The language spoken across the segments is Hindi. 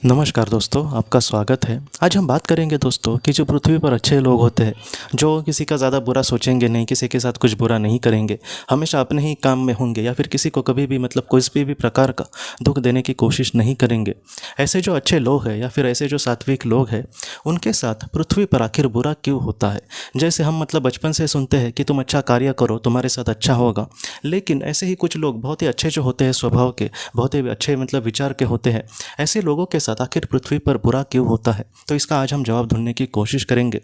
नमस्कार दोस्तों, आपका स्वागत है। आज हम बात करेंगे दोस्तों कि जो पृथ्वी पर अच्छे लोग होते हैं, जो किसी का ज़्यादा बुरा सोचेंगे नहीं, किसी के साथ कुछ बुरा नहीं करेंगे, हमेशा अपने ही काम में होंगे या फिर किसी को कभी भी किसी भी प्रकार का दुख देने की कोशिश नहीं करेंगे। ऐसे जो अच्छे लोग हैं या फिर ऐसे जो सात्विक लोग हैं, उनके साथ पृथ्वी पर आखिर बुरा क्यों होता है। जैसे हम बचपन से सुनते हैं कि तुम अच्छा कार्य करो, तुम्हारे साथ अच्छा होगा, लेकिन ऐसे ही कुछ लोग बहुत ही अच्छे जो होते हैं स्वभाव के, बहुत ही अच्छे विचार के होते हैं, ऐसे लोगों के साथ आखिर पृथ्वी पर बुरा क्यों होता है। तो इसका आज हम जवाब ढूंढने की कोशिश करेंगे।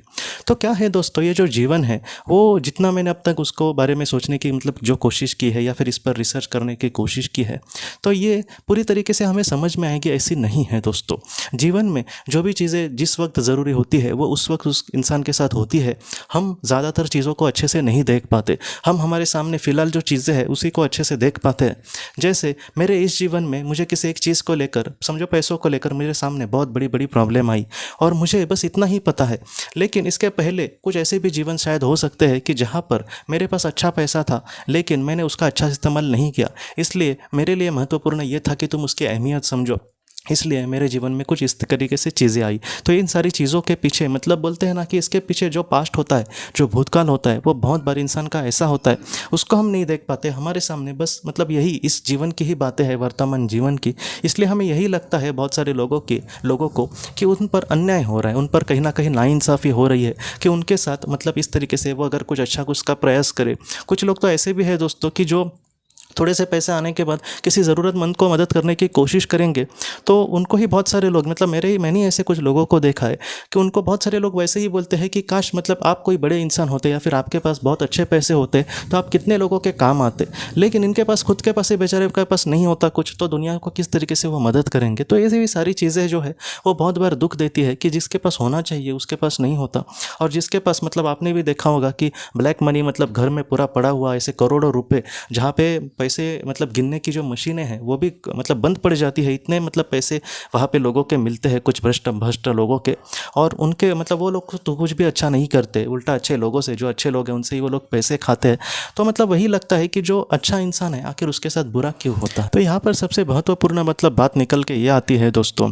तो क्या है दोस्तों, ये जो जीवन है वो जितना मैंने अब तक उसको बारे में सोचने की जो कोशिश की है या फिर इस पर रिसर्च करने की कोशिश की है, तो ये पूरी तरीके से हमें समझ में आएगी ऐसी नहीं है दोस्तों। जीवन में जो भी चीज़ें जिस वक्त ज़रूरी होती है वो उस वक्त उस इंसान के साथ होती है। हम ज़्यादातर चीज़ों को अच्छे से नहीं देख पाते। हम हमारे सामने फ़िलहाल जो चीज़ें हैं उसी को अच्छे से देख पाते हैं। जैसे मेरे इस जीवन में मुझे किसी एक चीज़ को लेकर, समझो पैसों को लेकर, मेरे सामने बहुत बड़ी बड़ी प्रॉब्लम आई और मुझे बस इतना ही पता है। लेकिन इसके पहले कुछ ऐसे भी जीवन शायद हो सकते हैं कि जहाँ पर मेरे पास अच्छा पैसा था लेकिन मैंने उसका अच्छा इस्तेमाल नहीं किया। इसलिए मेरे लिए महत्वपूर्ण ये था कि तुम उसकी अहमियत समझो, इसलिए मेरे जीवन में कुछ इस तरीके से चीज़ें आई। तो इन सारी चीज़ों के पीछे बोलते हैं ना कि इसके पीछे जो पास्ट होता है, जो भूतकाल होता है, वो बहुत बार इंसान का ऐसा होता है, उसको हम नहीं देख पाते। हमारे सामने बस यही इस जीवन की ही बातें हैं, वर्तमान जीवन की। इसलिए हमें यही लगता है बहुत सारे लोगों को कि उन पर अन्याय हो रहा है, उन पर कहीं ना कहीं नाइंसाफ़ी हो रही है, कि उनके साथ इस तरीके से वो अगर कुछ अच्छा कुछ का प्रयास करे। कुछ लोग तो ऐसे भी है दोस्तों कि जो थोड़े से पैसे आने के बाद किसी ज़रूरतमंद को मदद करने की कोशिश करेंगे, तो उनको ही बहुत सारे लोग मैंने ही ऐसे कुछ लोगों को देखा है कि उनको बहुत सारे लोग वैसे ही बोलते हैं कि काश आप कोई बड़े इंसान होते या फिर आपके पास बहुत अच्छे पैसे होते तो आप कितने लोगों के काम आते। लेकिन इनके पास खुद के पास ही बेचारे के पास नहीं होता कुछ, तो दुनिया को किस तरीके से वो मदद करेंगे। तो ऐसी भी सारी चीज़ें जो है वो बहुत बार दुख देती है कि जिसके पास होना चाहिए उसके पास नहीं होता। और जिसके पास आपने भी देखा होगा कि ब्लैक मनी घर में पूरा पड़ा हुआ ऐसे करोड़ों रुपये, जहाँ पे पैसे गिनने की जो मशीनें हैं वो भी बंद पड़ जाती है। इतने पैसे वहाँ पे लोगों के मिलते हैं, कुछ भ्रष्ट लोगों के, और उनके वो लोग तो कुछ भी अच्छा नहीं करते, उल्टा अच्छे लोगों से, जो अच्छे लोग हैं उनसे ही वो लोग पैसे खाते हैं। तो वही लगता है कि जो अच्छा इंसान है आखिर उसके साथ बुरा क्यों होता है। तो यहाँ पर सबसे महत्वपूर्ण बात निकल के ये आती है दोस्तों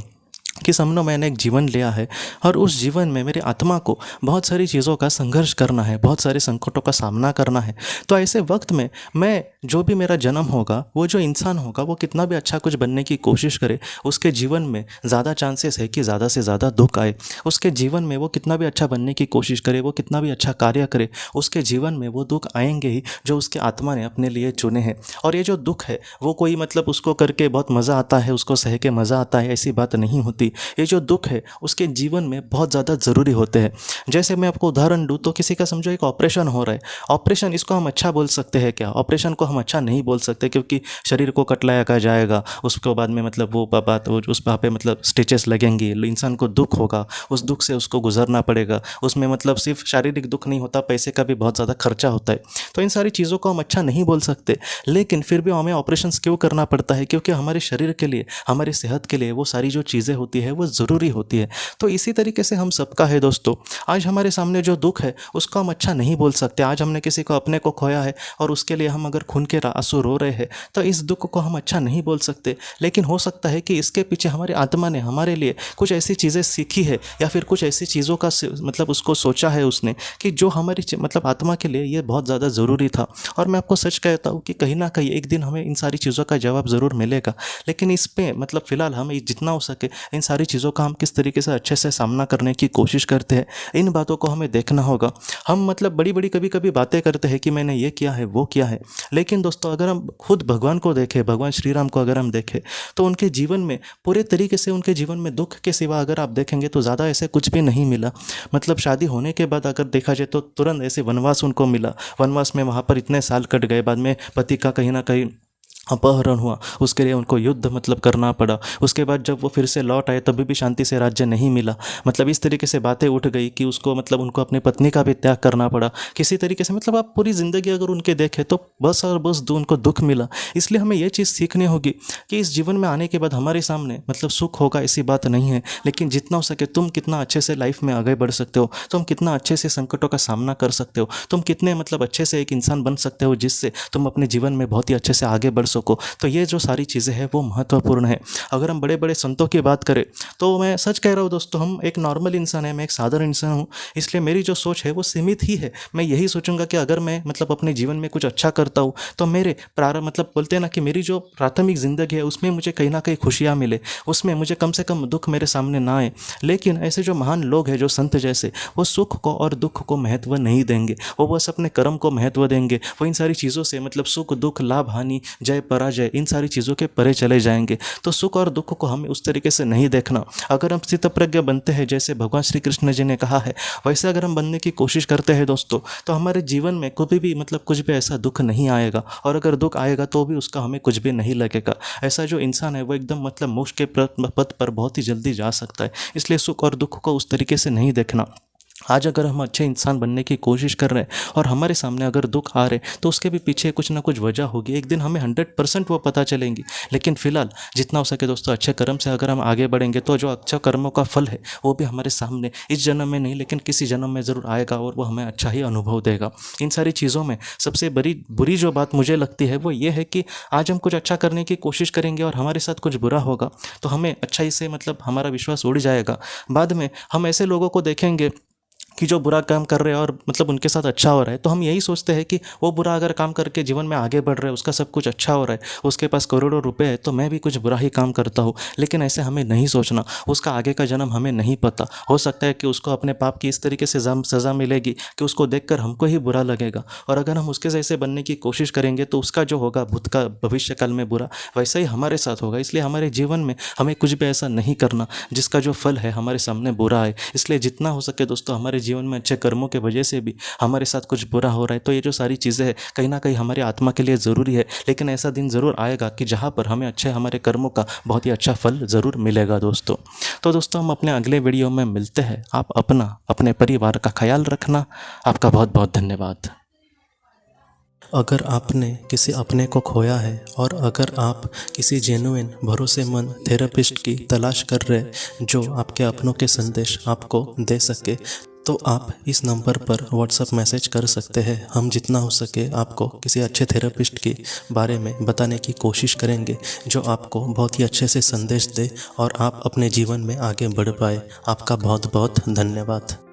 कि समझो मैंने एक जीवन लिया है और उस जीवन में मेरी आत्मा को बहुत सारी चीज़ों का संघर्ष करना है, बहुत सारे संकटों का सामना करना है। तो ऐसे वक्त में मैं, जो भी मेरा जन्म होगा, वो जो इंसान होगा, वो कितना भी अच्छा कुछ बनने की कोशिश करे, उसके जीवन में ज़्यादा चांसेस है कि ज़्यादा से ज़्यादा दुख आए। उसके जीवन में वो कितना भी अच्छा बनने की कोशिश करे, वो कितना भी अच्छा कार्य करे, उसके जीवन में वो दुख आएंगे ही जो उसके आत्मा ने अपने लिए चुने हैं। और ये जो दुख है वो कोई उसको करके बहुत मज़ा आता है, उसको सह के मज़ा आता है, ऐसी बात नहीं होती। ये जो दुख है उसके जीवन में बहुत ज़्यादा ज़रूरी होते हैं। जैसे मैं आपको उदाहरण दूँ तो किसी का समझो एक ऑपरेशन हो रहा है। ऑपरेशन, इसको हम अच्छा बोल सकते हैं क्या? ऑपरेशन को हम अच्छा नहीं बोल सकते, क्योंकि शरीर को कटलाया का जाएगा, उसके बाद में वो बात वो उस वहाँ पे स्टिचेस लगेंगी, इंसान को दुख होगा, उस दुख से उसको गुजरना पड़ेगा। उसमें सिर्फ शारीरिक दुख नहीं होता, पैसे का भी बहुत ज़्यादा खर्चा होता है। तो इन सारी चीज़ों को हम अच्छा नहीं बोल सकते, लेकिन फिर भी हमें ऑपरेशन क्यों करना पड़ता है? क्योंकि हमारे शरीर के लिए, हमारी सेहत के लिए वो सारी जो चीज़ें होती है वो ज़रूरी होती है। तो इसी तरीके से हम सबका है दोस्तों। आज हमारे सामने जो दुख है उसको हम अच्छा नहीं बोल सकते। आज हमने किसी को अपने को खोया है और उसके लिए हम अगर खून के आंसू रो रहे हैं तो इस दुख को हम अच्छा नहीं बोल सकते। लेकिन हो सकता है कि इसके पीछे हमारी आत्मा ने हमारे लिए कुछ ऐसी चीज़ें सीखी है या फिर कुछ ऐसी चीज़ों का उसको सोचा है उसने कि जो हमारी आत्मा के लिए ये बहुत ज़्यादा ज़रूरी था। और मैं आपको सच कहता हूँ कि कहीं ना कहीं एक दिन हमें इन सारी चीज़ों का जवाब ज़रूर मिलेगा। लेकिन इस पर फ़िलहाल हमें जितना हो सके इन सारी चीज़ों का हम किस तरीके से अच्छे से सामना करने की कोशिश करते हैं, इन बातों को हमें देखना होगा। हम बड़ी बड़ी कभी कभी बातें करते हैं कि मैंने ये किया है, वो किया है, लेकिन दोस्तों अगर हम खुद भगवान को देखें, भगवान श्री राम को अगर हम देखें, तो उनके जीवन में पूरे तरीके से उनके जीवन में दुख के सिवा अगर आप देखेंगे तो ज़्यादा ऐसे कुछ भी नहीं मिला। शादी होने के बाद अगर देखा जाए तो तुरंत ऐसे वनवास उनको मिला। वनवास में वहाँ पर इतने साल कट गए, बाद में पति का कहीं ना कहीं अपहरण हुआ, उसके लिए उनको युद्ध करना पड़ा। उसके बाद जब वो फिर से लौट आए तभी भी शांति से राज्य नहीं मिला। इस तरीके से बातें उठ गई कि उसको उनको अपनी पत्नी का भी त्याग करना पड़ा। किसी तरीके से आप पूरी ज़िंदगी अगर उनके देखें तो बस और बस उनको दुख मिला। इसलिए हमें ये चीज़ सीखनी होगी कि इस जीवन में आने के बाद हमारे सामने सुख होगा ऐसी बात नहीं है, लेकिन जितना हो सके तुम कितना अच्छे से लाइफ में आगे बढ़ सकते हो, तुम कितना अच्छे से संकटों का सामना कर सकते हो, तुम कितने अच्छे से एक इंसान बन सकते हो जिससे तुम अपने जीवन में बहुत ही अच्छे से आगे बढ़ सको। दोस्तों को। तो ये जो सारी चीज़ें हैं वो महत्वपूर्ण है। अगर हम बड़े बड़े संतों की बात करें तो मैं सच कह रहा हूँ दोस्तों, हम एक नॉर्मल इंसान है, मैं एक साधारण इंसान हूँ, इसलिए मेरी जो सोच है वो सीमित ही है। मैं यही सोचूंगा कि अगर मैं मतलब अपने जीवन में कुछ अच्छा करता हूँ तो मेरे प्रारंभ मतलब बोलते हैं ना कि मेरी जो प्राथमिक ज़िंदगी है उसमें मुझे कहीं ना कहीं खुशियाँ मिले, उसमें मुझे कम से कम दुख मेरे सामने ना आए। लेकिन ऐसे जो महान लोग हैं, जो संत जैसे, वो सुख को और दुख को महत्व नहीं देंगे, वो बस अपने कर्म को महत्व देंगे। वो इन सारी चीज़ों से मतलब सुख दुख लाभ हानि जय पराजय इन सारी चीज़ों के परे चले जाएंगे। तो सुख और दुख को हमें उस तरीके से नहीं देखना। अगर हम स्थितप्रज्ञ बनते हैं जैसे भगवान श्री कृष्ण जी ने कहा है, वैसे अगर हम बनने की कोशिश करते हैं दोस्तों, तो हमारे जीवन में कभी भी मतलब कुछ भी ऐसा दुख नहीं आएगा, और अगर दुख आएगा तो भी उसका हमें कुछ भी नहीं लगेगा। ऐसा जो इंसान है वो एकदम मतलब मोक्ष के पथ पर बहुत ही जल्दी जा सकता है। इसलिए सुख और दुख को उस तरीके से नहीं देखना। आज अगर हम अच्छे इंसान बनने की कोशिश कर रहे हैं और हमारे सामने अगर दुख आ रहे तो उसके भी पीछे कुछ ना कुछ वजह होगी, एक दिन हमें 100% वो पता चलेंगी। लेकिन फिलहाल जितना हो सके दोस्तों अच्छे कर्म से अगर हम आगे बढ़ेंगे तो जो अच्छा कर्मों का फल है वो भी हमारे सामने इस जन्म में नहीं लेकिन किसी जन्म में ज़रूर आएगा और वो हमें अच्छा ही अनुभव देगा। इन सारी चीज़ों में सबसे बुरी जो बात मुझे लगती है वो ये है कि आज हम कुछ अच्छा करने की कोशिश करेंगे और हमारे साथ कुछ बुरा होगा तो हमें अच्छाई से मतलब हमारा विश्वास उड़ जाएगा। बाद में हम ऐसे लोगों को देखेंगे कि जो बुरा काम कर रहे हैं और मतलब उनके साथ अच्छा हो रहा है, तो हम यही सोचते हैं कि वो बुरा अगर काम करके जीवन में आगे बढ़ रहा है, उसका सब कुछ अच्छा हो रहा है, उसके पास करोड़ों रुपए है, तो मैं भी कुछ बुरा ही काम करता हूँ। लेकिन ऐसे हमें नहीं सोचना, उसका आगे का जन्म हमें नहीं पता। हो सकता है कि उसको अपने पाप की इस तरीके से सज़ा मिलेगी कि उसको देखकर हमको ही बुरा लगेगा, और अगर हम उसके जैसे बनने की कोशिश करेंगे तो उसका जो होगा भूत का भविष्य काल में बुरा, वैसा ही हमारे साथ होगा। इसलिए हमारे जीवन में हमें कुछ भी ऐसा नहीं करना जिसका जो फल है हमारे सामने बुरा है। इसलिए जितना हो सके दोस्तों हमारे जीवन में अच्छे कर्मों के वजह से भी हमारे साथ कुछ बुरा हो रहा है तो ये जो सारी चीज़ें हैं कहीं ना कहीं हमारी आत्मा के लिए ज़रूरी है। लेकिन ऐसा दिन ज़रूर आएगा कि जहाँ पर हमें अच्छे हमारे कर्मों का बहुत ही अच्छा फल ज़रूर मिलेगा दोस्तों। तो दोस्तों हम अपने अगले वीडियो में मिलते हैं। आप अपना अपने परिवार का ख्याल रखना। आपका बहुत बहुत धन्यवाद। अगर आपने किसी अपने को खोया है और अगर आप किसी जेन्युइन भरोसेमंद थेरेपिस्ट की तलाश कर रहे जो आपके अपनों के संदेश आपको दे सके, तो आप इस नंबर पर व्हाट्सएप मैसेज कर सकते हैं। हम जितना हो सके आपको किसी अच्छे थेरेपिस्ट के बारे में बताने की कोशिश करेंगे जो आपको बहुत ही अच्छे से संदेश दे और आप अपने जीवन में आगे बढ़ पाए। आपका बहुत बहुत धन्यवाद।